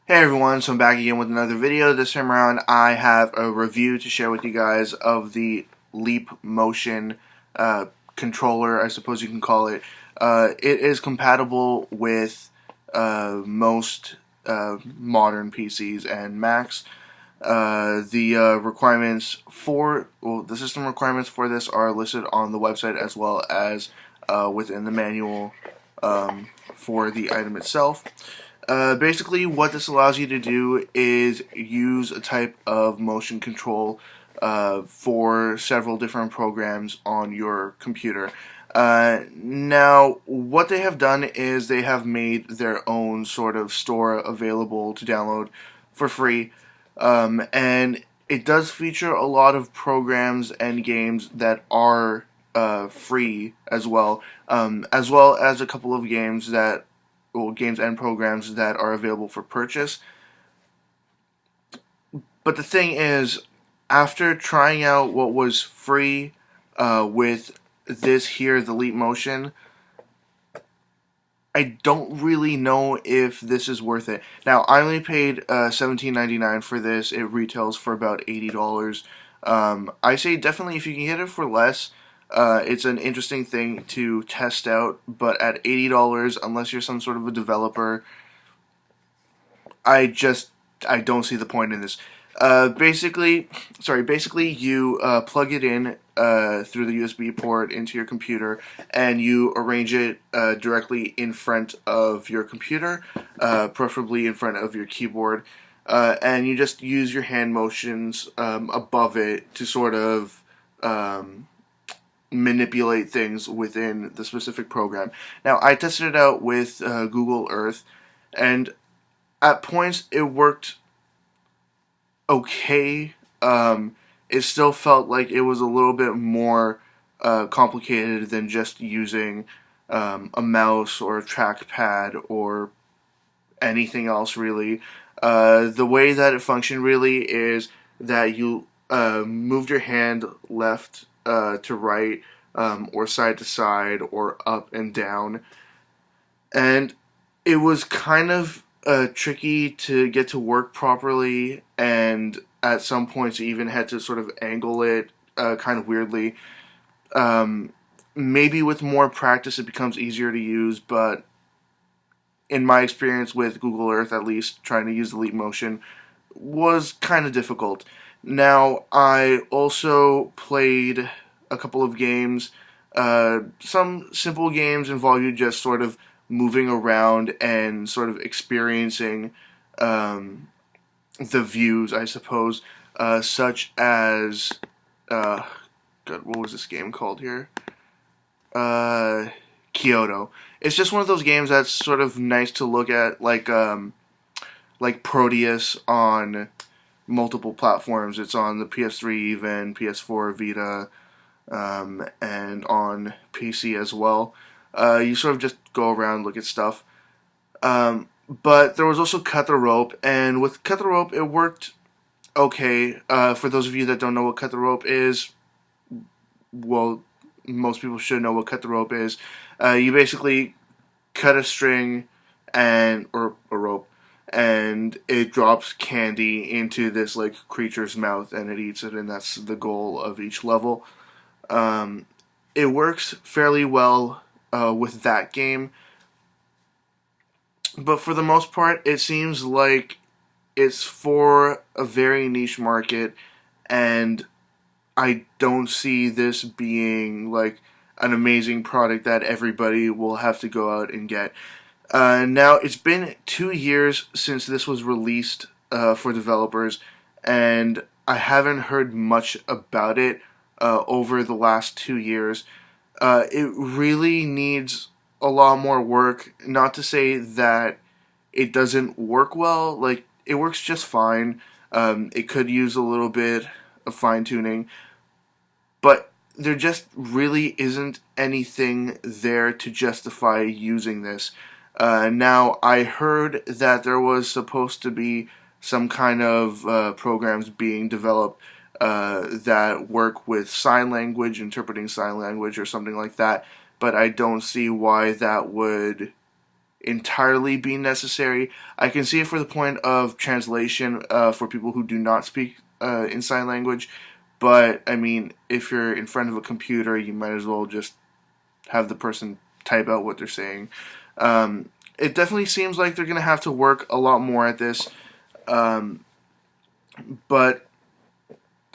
Hey everyone, so I'm back again with another video. This time around I have a review to share with you guys of the Leap Motion controller, I suppose you can call it. It is compatible with most modern PCs and Macs. The requirements for, the system requirements for this are listed on the website as well as within the manual for the item itself. Basically, what this allows you to do is use a type of motion control for several different programs on your computer. Now, what they have done is they have made their own sort of store available to download for free, and it does feature a lot of programs and games that are free as well as a couple of games that games and programs that are available for purchase. But the thing is, after trying out what was free with this here, the Leap Motion, I don't really know if this is worth it. Now, I only paid $17.99 for this. It retails for about $80. I say definitely if you can get it for less, it's an interesting thing to test out, but at $80, unless you're some sort of a developer, I don't see the point in this. Basically, you plug it in through the USB port into your computer, and you arrange it directly in front of your computer, preferably in front of your keyboard, and you just use your hand motions above it to sort of manipulate things within the specific program. Now, I tested it out with Google Earth, and at points it worked okay. It still felt like it was a little bit more complicated than just using a mouse or a trackpad or anything else really. The way that it functioned really is that you moved your hand left to right, or side to side, or up and down, and it was kind of tricky to get to work properly, and at some points you even had to sort of angle it kind of weirdly. Maybe with more practice it becomes easier to use, but in my experience with Google Earth, at least, trying to use the Leap Motion was kind of difficult. Now, I also played a couple of games. Some simple games involve you just sort of moving around and sort of experiencing the views, I suppose, such as God, what was this game called here? Kyoto. It's just one of those games that's sort of nice to look at, like Proteus on multiple platforms. It's on the PS3, even PS4, Vita, and on PC as well. You sort of just go around, look at stuff. But there was also Cut the Rope, and with Cut the Rope, it worked okay. For those of you that don't know what Cut the Rope is, well, most people should know what Cut the Rope is. You basically cut a string or a rope, and it drops candy into this like creature's mouth, and it eats it, and that's the goal of each level. It works fairly well with that game, but for the most part, it seems like it's for a very niche market, and I don't see this being like an amazing product that everybody will have to go out and get. Now, it's been 2 years since this was released for developers, and I haven't heard much about it over the last 2 years. It really needs a lot more work. Not to say that it doesn't work well, like, it works just fine. It could use a little bit of fine-tuning, but there just really isn't anything there to justify using this. Now, I heard that there was supposed to be some kind of programs being developed that work with sign language, interpreting sign language, or something like that, but I don't see why that would entirely be necessary. I can see it for the point of translation for people who do not speak in sign language, but I mean, if you're in front of a computer, you might as well just have the person type out what they're saying. It definitely seems like they're going to have to work a lot more at this, but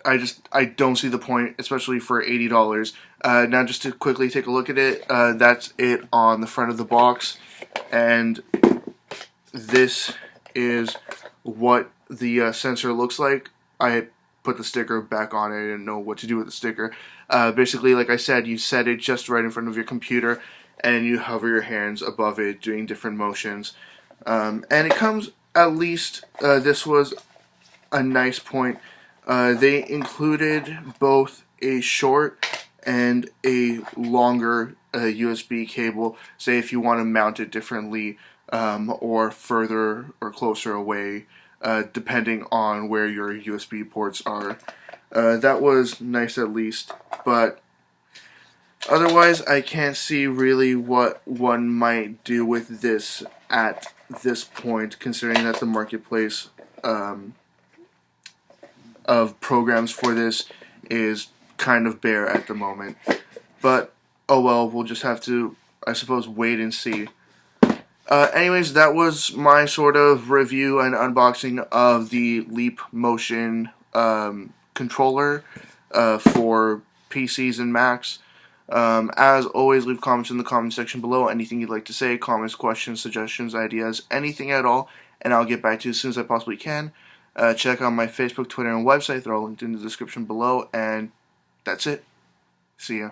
I don't see the point, especially for $80. Now, just to quickly take a look at it, that's it on the front of the box, and this is what the sensor looks like. I put the sticker back on it. I didn't know what to do with the sticker. Basically, like I said, you set it just right in front of your computer, and you hover your hands above it, doing different motions. And it comes, at least, this was a nice point. They included both a short and a longer USB cable, say if you want to mount it differently or further or closer away, depending on where your USB ports are. That was nice at least, but otherwise I can't see really what one might do with this at this point, considering that the marketplace of programs for this is kind of bare at the moment. But oh well, we'll just have to, I suppose, wait and see. Anyways, that was my sort of review and unboxing of the Leap Motion controller for PCs and Macs. As always, leave comments in the comment section below. Anything you'd like to say, comments, questions, suggestions, ideas, anything at all, and I'll get back to you as soon as I possibly can. Check out my Facebook, Twitter, and website. They're all linked in the description below, and that's it. See ya.